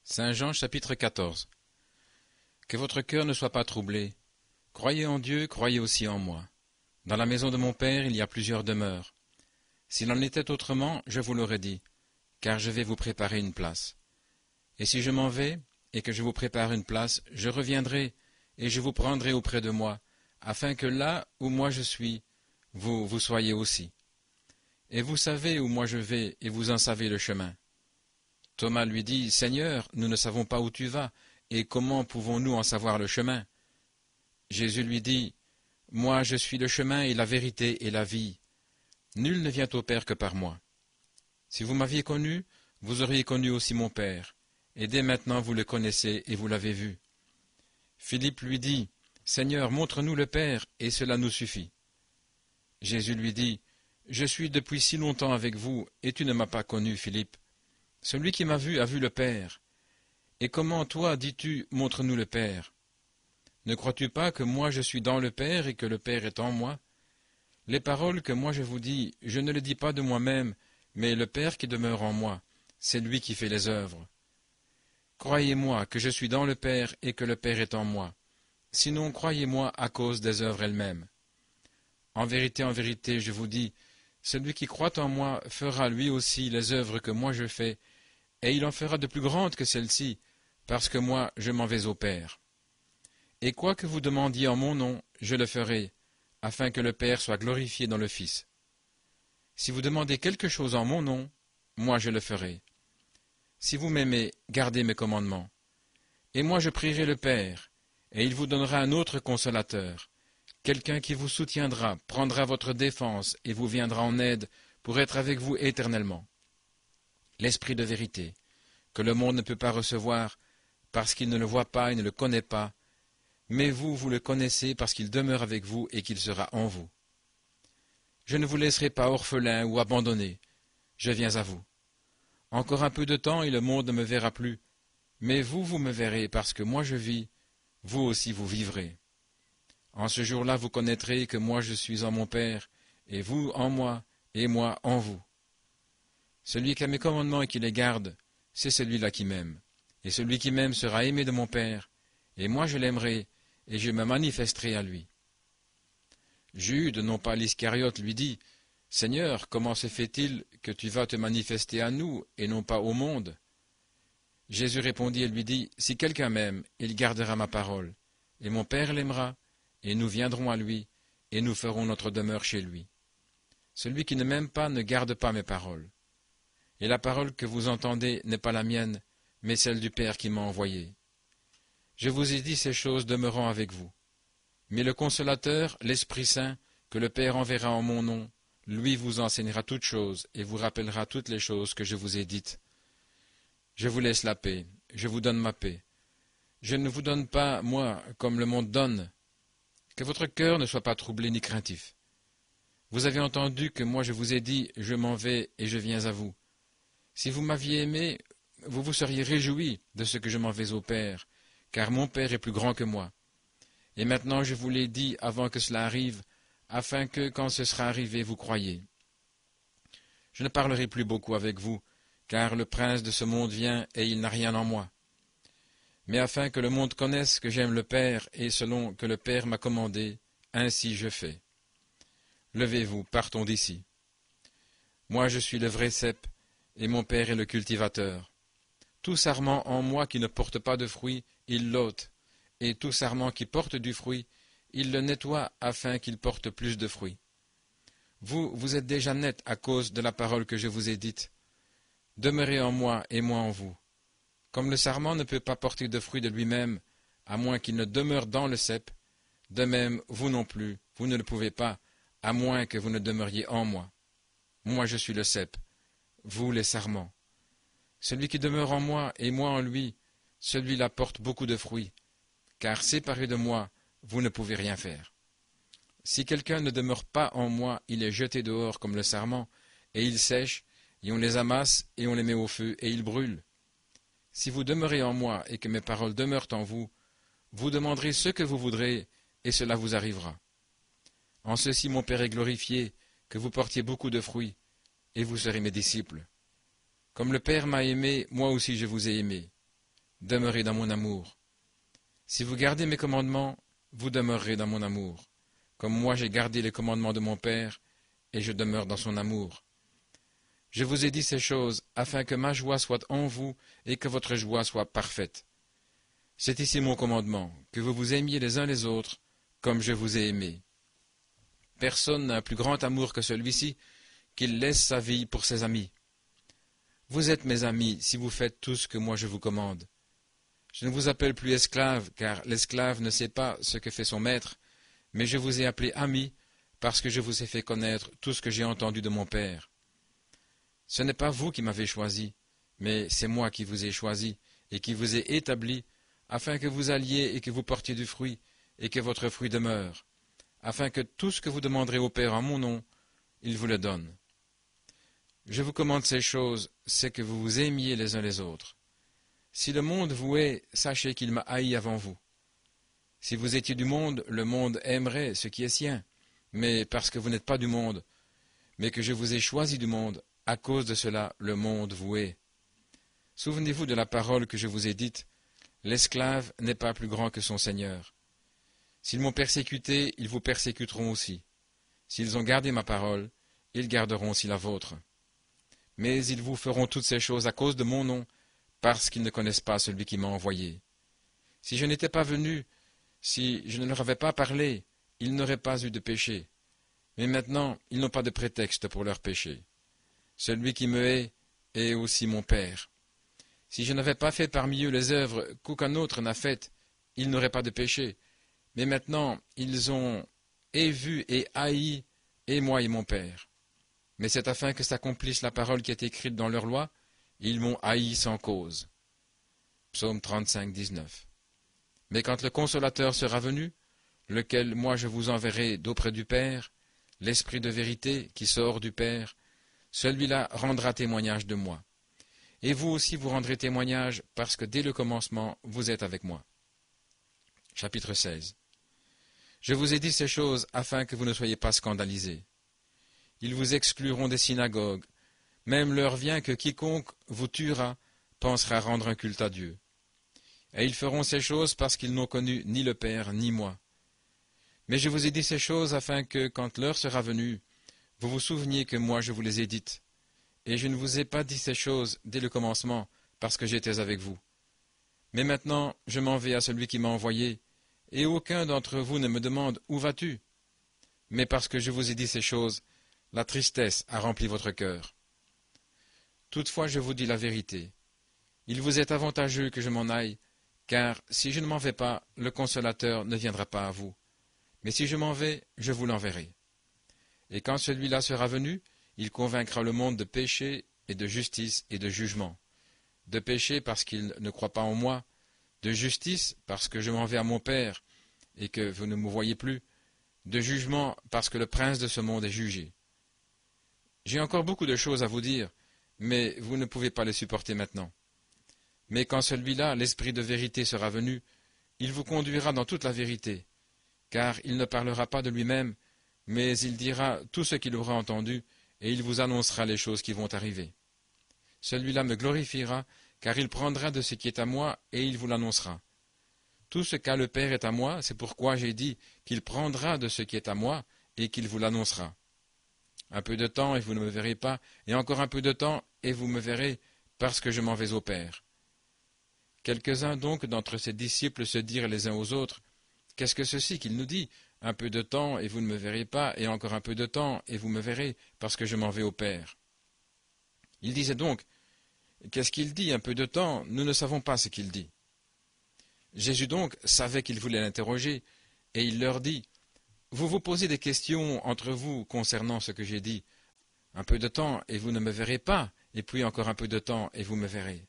Saint Jean chapitre 14. Que votre cœur ne soit pas troublé. Croyez en Dieu, croyez aussi en moi. Dans la maison de mon Père il y a plusieurs demeures. S'il en était autrement, je vous l'aurais dit, car je vais vous préparer une place. Et si je m'en vais, et que je vous prépare une place, je reviendrai, et je vous prendrai auprès de moi, afin que là où moi je suis, vous soyez aussi. Et vous savez où moi je vais, et vous en savez le chemin. Thomas lui dit, Seigneur, nous ne savons pas où tu vas, et comment pouvons-nous en savoir le chemin? Jésus lui dit, Moi je suis le chemin et la vérité et la vie. Nul ne vient au Père que par moi. Si vous m'aviez connu, vous auriez connu aussi mon Père, et dès maintenant vous le connaissez et vous l'avez vu. Philippe lui dit, Seigneur, montre-nous le Père, et cela nous suffit. Jésus lui dit, Je suis depuis si longtemps avec vous, et tu ne m'as pas connu, Philippe. Celui qui m'a vu a vu le Père. Et comment, toi, dis-tu, montre-nous le Père? Ne crois-tu pas que moi je suis dans le Père et que le Père est en moi? Les paroles que moi je vous dis, je ne les dis pas de moi-même, mais le Père qui demeure en moi, c'est lui qui fait les œuvres. Croyez-moi que je suis dans le Père et que le Père est en moi. Sinon, croyez-moi à cause des œuvres elles-mêmes. En vérité, je vous dis, celui qui croit en moi fera lui aussi les œuvres que moi je fais, et il en fera de plus grandes que celles-ci, parce que moi je m'en vais au Père. Et quoi que vous demandiez en mon nom, je le ferai, afin que le Père soit glorifié dans le Fils. Si vous demandez quelque chose en mon nom, moi je le ferai. Si vous m'aimez, gardez mes commandements. Et moi je prierai le Père, et il vous donnera un autre consolateur, quelqu'un qui vous soutiendra, prendra votre défense et vous viendra en aide pour être avec vous éternellement. L'Esprit de vérité, que le monde ne peut pas recevoir, parce qu'il ne le voit pas et ne le connaît pas, mais vous, vous le connaissez parce qu'il demeure avec vous et qu'il sera en vous. Je ne vous laisserai pas orphelin ou abandonné, je viens à vous. Encore un peu de temps et le monde ne me verra plus, mais vous me verrez parce que moi je vis, vous aussi vous vivrez. En ce jour-là vous connaîtrez que moi je suis en mon Père, et vous en moi, et moi en vous. Celui qui a mes commandements et qui les garde, c'est celui-là qui m'aime. Et celui qui m'aime sera aimé de mon Père, et moi je l'aimerai, et je me manifesterai à lui. Jude, non pas l'Iscariote, lui dit, Seigneur, comment se fait-il que tu vas te manifester à nous, et non pas au monde? Jésus répondit et lui dit, Si quelqu'un m'aime, il gardera ma parole, et mon Père l'aimera, et nous viendrons à lui, et nous ferons notre demeure chez lui. Celui qui ne m'aime pas ne garde pas mes paroles. Et la parole que vous entendez n'est pas la mienne, mais celle du Père qui m'a envoyé. Je vous ai dit ces choses demeurant avec vous. Mais le Consolateur, l'Esprit Saint, que le Père enverra en mon nom, lui vous enseignera toutes choses et vous rappellera toutes les choses que je vous ai dites. Je vous laisse la paix, je vous donne ma paix. Je ne vous donne pas, moi, comme le monde donne. Que votre cœur ne soit pas troublé ni craintif. Vous avez entendu que moi je vous ai dit, je m'en vais et je viens à vous. Si vous m'aviez aimé, vous vous seriez réjoui de ce que je m'en vais au Père, car mon Père est plus grand que moi. Et maintenant je vous l'ai dit avant que cela arrive, afin que, quand ce sera arrivé, vous croyiez. Je ne parlerai plus beaucoup avec vous, car le prince de ce monde vient et il n'a rien en moi. Mais afin que le monde connaisse que j'aime le Père, et selon que le Père m'a commandé, ainsi je fais. Levez-vous, partons d'ici. Moi je suis le vrai cep, et mon Père est le cultivateur. Tout sarment en moi qui ne porte pas de fruit, il l'ôte, et tout sarment qui porte du fruit, il le nettoie afin qu'il porte plus de fruits. Vous êtes déjà nets à cause de la parole que je vous ai dite. Demeurez en moi et moi en vous. Comme le sarment ne peut pas porter de fruit de lui-même, à moins qu'il ne demeure dans le cep, de même vous non plus, vous ne le pouvez pas, à moins que vous ne demeuriez en moi. Moi je suis le cep, vous les sarments. Celui qui demeure en moi et moi en lui, celui-là porte beaucoup de fruits, car séparé de moi, vous ne pouvez rien faire. Si quelqu'un ne demeure pas en moi, il est jeté dehors comme le sarment, et il sèche, et on les amasse, et on les met au feu, et ils brûlent. Si vous demeurez en moi, et que mes paroles demeurent en vous, vous demanderez ce que vous voudrez, et cela vous arrivera. En ceci mon Père est glorifié, que vous portiez beaucoup de fruits, et vous serez mes disciples. Comme le Père m'a aimé, moi aussi je vous ai aimé. demeurez dans mon amour. Si vous gardez mes commandements, vous demeurerez dans mon amour, comme moi j'ai gardé les commandements de mon Père, et je demeure dans son amour. Je vous ai dit ces choses, afin que ma joie soit en vous, et que votre joie soit parfaite. C'est ici mon commandement, que vous vous aimiez les uns les autres, comme je vous ai aimé. Personne n'a un plus grand amour que celui-ci, qu'il laisse sa vie pour ses amis. Vous êtes mes amis si vous faites tout ce que moi je vous commande. Je ne vous appelle plus esclave, car l'esclave ne sait pas ce que fait son maître, mais je vous ai appelé amis, parce que je vous ai fait connaître tout ce que j'ai entendu de mon Père. Ce n'est pas vous qui m'avez choisi, mais c'est moi qui vous ai choisi, et qui vous ai établi, afin que vous alliez et que vous portiez du fruit, et que votre fruit demeure, afin que tout ce que vous demanderez au Père en mon nom, il vous le donne. Je vous commande ces choses, c'est que vous vous aimiez les uns les autres. Si le monde vous hait, sachez qu'il m'a haï avant vous. Si vous étiez du monde, le monde aimerait ce qui est sien, mais parce que vous n'êtes pas du monde, mais que je vous ai choisi du monde, à cause de cela, le monde vous hait. Souvenez-vous de la parole que je vous ai dite, l'esclave n'est pas plus grand que son Seigneur. S'ils m'ont persécuté, ils vous persécuteront aussi. S'ils ont gardé ma parole, ils garderont aussi la vôtre. Mais ils vous feront toutes ces choses à cause de mon nom, parce qu'ils ne connaissent pas celui qui m'a envoyé. Si je n'étais pas venu, si je ne leur avais pas parlé, ils n'auraient pas eu de péché. Mais maintenant, ils n'ont pas de prétexte pour leur péché. Celui qui me hait est aussi mon Père. Si je n'avais pas fait parmi eux les œuvres qu'aucun autre n'a faites, ils n'auraient pas de péché. Mais maintenant, ils ont et vu et haï, et moi et mon Père. Mais c'est afin que s'accomplisse la parole qui est écrite dans leur loi, ils m'ont haï sans cause. Psaume 35, 19. Mais quand le Consolateur sera venu, lequel moi je vous enverrai d'auprès du Père, l'Esprit de vérité qui sort du Père, celui-là rendra témoignage de moi. Et vous aussi vous rendrez témoignage, parce que dès le commencement vous êtes avec moi. Chapitre 16. Je vous ai dit ces choses afin que vous ne soyez pas scandalisés. Ils vous excluront des synagogues. Même l'heure vient que quiconque vous tuera pensera rendre un culte à Dieu. Et ils feront ces choses parce qu'ils n'ont connu ni le Père ni moi. Mais je vous ai dit ces choses afin que, quand l'heure sera venue, vous vous souveniez que moi je vous les ai dites. Et je ne vous ai pas dit ces choses dès le commencement, parce que j'étais avec vous. Mais maintenant je m'en vais à celui qui m'a envoyé, et aucun d'entre vous ne me demande « Où vas-tu » Mais parce que je vous ai dit ces choses, la tristesse a rempli votre cœur. Toutefois je vous dis la vérité. Il vous est avantageux que je m'en aille, car si je ne m'en vais pas, le Consolateur ne viendra pas à vous. Mais si je m'en vais, je vous l'enverrai. Et quand celui-là sera venu, il convaincra le monde de péché et de justice et de jugement. De péché parce qu'il ne croit pas en moi, de justice parce que je m'en vais à mon Père et que vous ne me voyez plus, de jugement parce que le prince de ce monde est jugé. J'ai encore beaucoup de choses à vous dire, mais vous ne pouvez pas les supporter maintenant. Mais quand celui-là, l'Esprit de vérité, sera venu, il vous conduira dans toute la vérité, car il ne parlera pas de lui-même, mais il dira tout ce qu'il aura entendu, et il vous annoncera les choses qui vont arriver. Celui-là me glorifiera, car il prendra de ce qui est à moi, et il vous l'annoncera. Tout ce qu'a le Père est à moi, c'est pourquoi j'ai dit qu'il prendra de ce qui est à moi, et qu'il vous l'annoncera. Un peu de temps, et vous ne me verrez pas, et encore un peu de temps, et vous me verrez, parce que je m'en vais au Père. Quelques-uns donc d'entre ses disciples se dirent les uns aux autres, « Qu'est-ce que ceci qu'il nous dit ? Un peu de temps, et vous ne me verrez pas, et encore un peu de temps, et vous me verrez, parce que je m'en vais au Père. » Ils disaient donc, « Qu'est-ce qu'il dit ? Un peu de temps, nous ne savons pas ce qu'il dit. » Jésus donc savait qu'ils voulaient l'interroger, et il leur dit, « Vous vous posez des questions entre vous concernant ce que j'ai dit. Un peu de temps, et vous ne me verrez pas, et puis encore un peu de temps, et vous me verrez.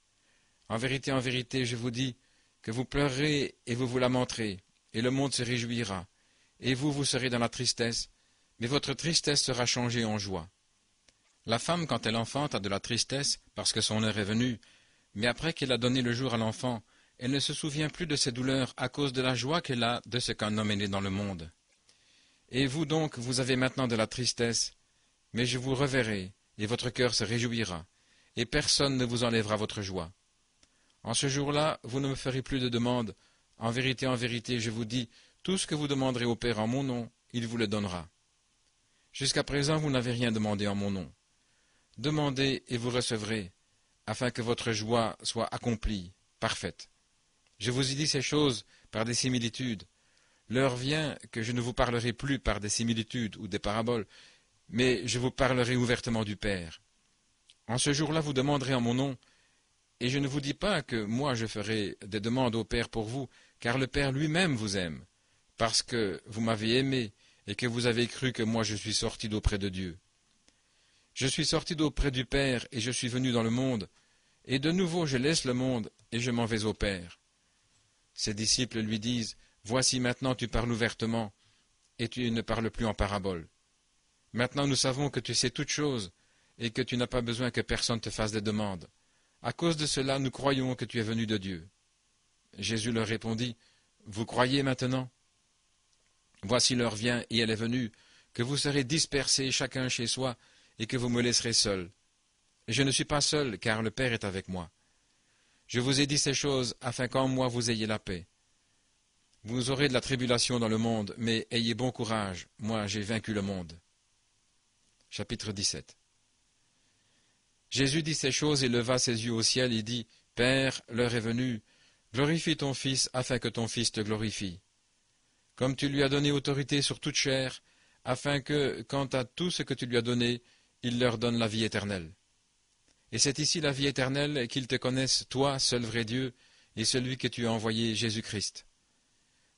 En vérité, je vous dis que vous pleurerez et vous vous lamenterez, et le monde se réjouira, et vous, vous serez dans la tristesse, mais votre tristesse sera changée en joie. La femme, quand elle enfante, a de la tristesse, parce que son heure est venue, mais après qu'elle a donné le jour à l'enfant, elle ne se souvient plus de ses douleurs à cause de la joie qu'elle a de ce qu'un homme est né dans le monde. Et vous donc, vous avez maintenant de la tristesse, mais je vous reverrai, et votre cœur se réjouira, et personne ne vous enlèvera votre joie. En ce jour-là, vous ne me ferez plus de demande. En vérité, je vous dis, tout ce que vous demanderez au Père en mon nom, il vous le donnera. Jusqu'à présent, vous n'avez rien demandé en mon nom. Demandez et vous recevrez, afin que votre joie soit accomplie, parfaite. Je vous ai dit ces choses par des similitudes. L'heure vient que je ne vous parlerai plus par des similitudes ou des paraboles, mais je vous parlerai ouvertement du Père. En ce jour-là, vous demanderez en mon nom, et je ne vous dis pas que moi je ferai des demandes au Père pour vous, car le Père lui-même vous aime, parce que vous m'avez aimé, et que vous avez cru que moi je suis sorti d'auprès de Dieu. Je suis sorti d'auprès du Père, et je suis venu dans le monde, et de nouveau je laisse le monde, et je m'en vais au Père. Ses disciples lui disent, voici maintenant tu parles ouvertement, et tu ne parles plus en parabole. Maintenant nous savons que tu sais toutes choses, et que tu n'as pas besoin que personne te fasse des demandes. À cause de cela, nous croyons que tu es venu de Dieu. Jésus leur répondit, vous croyez maintenant? Voici l'heure vient, et elle est venue, que vous serez dispersés chacun chez soi, et que vous me laisserez seul. Et je ne suis pas seul, car le Père est avec moi. Je vous ai dit ces choses, afin qu'en moi vous ayez la paix. Vous aurez de la tribulation dans le monde, mais ayez bon courage, moi j'ai vaincu le monde. Chapitre 17. Jésus dit ces choses et leva ses yeux au ciel et dit, Père, l'heure est venue, glorifie ton Fils, afin que ton Fils te glorifie. Comme tu lui as donné autorité sur toute chair, afin que, quant à tout ce que tu lui as donné, il leur donne la vie éternelle. Et c'est ici la vie éternelle, qu'ils te connaissent, toi, seul vrai Dieu, et celui que tu as envoyé, Jésus-Christ.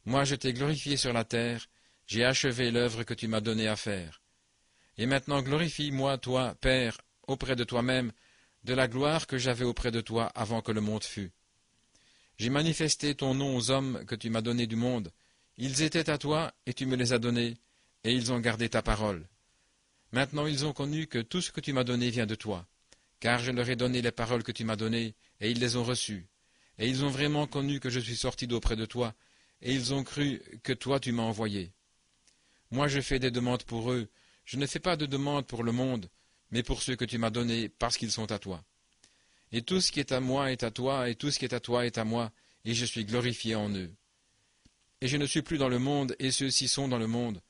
Moi je t'ai glorifié sur la terre, j'ai achevé l'œuvre que tu m'as donnée à faire. Et maintenant glorifie-moi, toi, Père, auprès de toi-même, de la gloire que j'avais auprès de toi avant que le monde fût. J'ai manifesté ton nom aux hommes que tu m'as donnés du monde. Ils étaient à toi, et tu me les as donnés, et ils ont gardé ta parole. Maintenant ils ont connu que tout ce que tu m'as donné vient de toi, car je leur ai donné les paroles que tu m'as données, et ils les ont reçues. Et ils ont vraiment connu que je suis sorti d'auprès de toi, et ils ont cru que toi tu m'as envoyé. Moi je fais des demandes pour eux, je ne fais pas de demandes pour le monde, mais pour ceux que tu m'as donnés, parce qu'ils sont à toi. Et tout ce qui est à moi est à toi, et tout ce qui est à toi est à moi, et je suis glorifié en eux. Et je ne suis plus dans le monde, et ceux-ci sont dans le monde,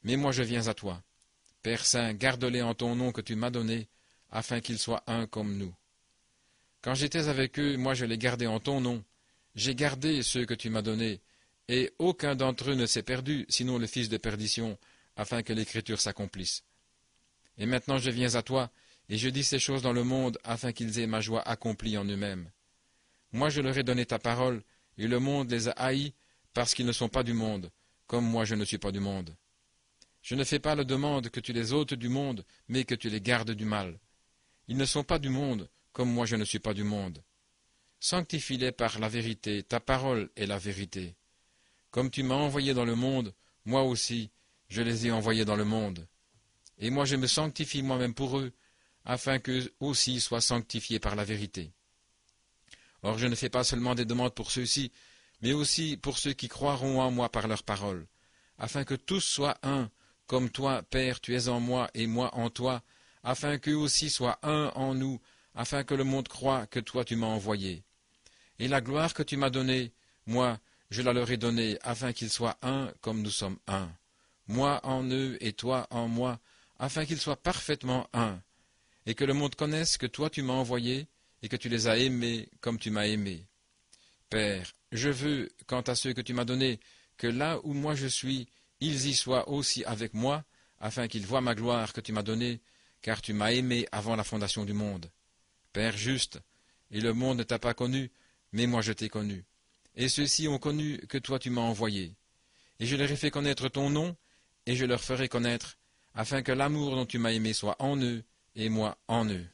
mais moi je viens à toi. Père Saint, garde-les en ton nom que tu m'as donné, afin qu'ils soient un comme nous. Quand j'étais avec eux, moi je les gardais en ton nom. J'ai gardé ceux que tu m'as donnés, et aucun d'entre eux ne s'est perdu, sinon le fils de perdition, afin que l'Écriture s'accomplisse. Et maintenant je viens à toi, et je dis ces choses dans le monde, afin qu'ils aient ma joie accomplie en eux-mêmes. Moi je leur ai donné ta parole, et le monde les a haïs, parce qu'ils ne sont pas du monde, comme moi je ne suis pas du monde. Je ne fais pas la demande que tu les ôtes du monde, mais que tu les gardes du mal. Ils ne sont pas du monde, comme moi je ne suis pas du monde. Sanctifie-les par la vérité, ta parole est la vérité. Comme tu m'as envoyé dans le monde, moi aussi, je les ai envoyés dans le monde. Et moi je me sanctifie moi-même pour eux, afin qu'eux aussi soient sanctifiés par la vérité. Or je ne fais pas seulement des demandes pour ceux-ci, mais aussi pour ceux qui croiront en moi par leur parole, afin que tous soient un, comme toi, Père, tu es en moi et moi en toi, afin qu'eux aussi soient un en nous, afin que le monde croie que toi tu m'as envoyé. Et la gloire que tu m'as donnée, moi, je la leur ai donnée, afin qu'ils soient un comme nous sommes un. Moi en eux et toi en moi, afin qu'ils soient parfaitement un, et que le monde connaisse que toi tu m'as envoyé, et que tu les as aimés comme tu m'as aimé. Père, je veux, quant à ceux que tu m'as donnés, que là où moi je suis, ils y soient aussi avec moi, afin qu'ils voient ma gloire que tu m'as donnée, car tu m'as aimé avant la fondation du monde. Père juste, et le monde ne t'a pas connu, mais moi je t'ai connu. Et ceux-ci ont connu que toi tu m'as envoyé. Et je leur ai fait connaître ton nom, et je leur ferai connaître, afin que l'amour dont tu m'as aimé soit en eux, et moi en eux.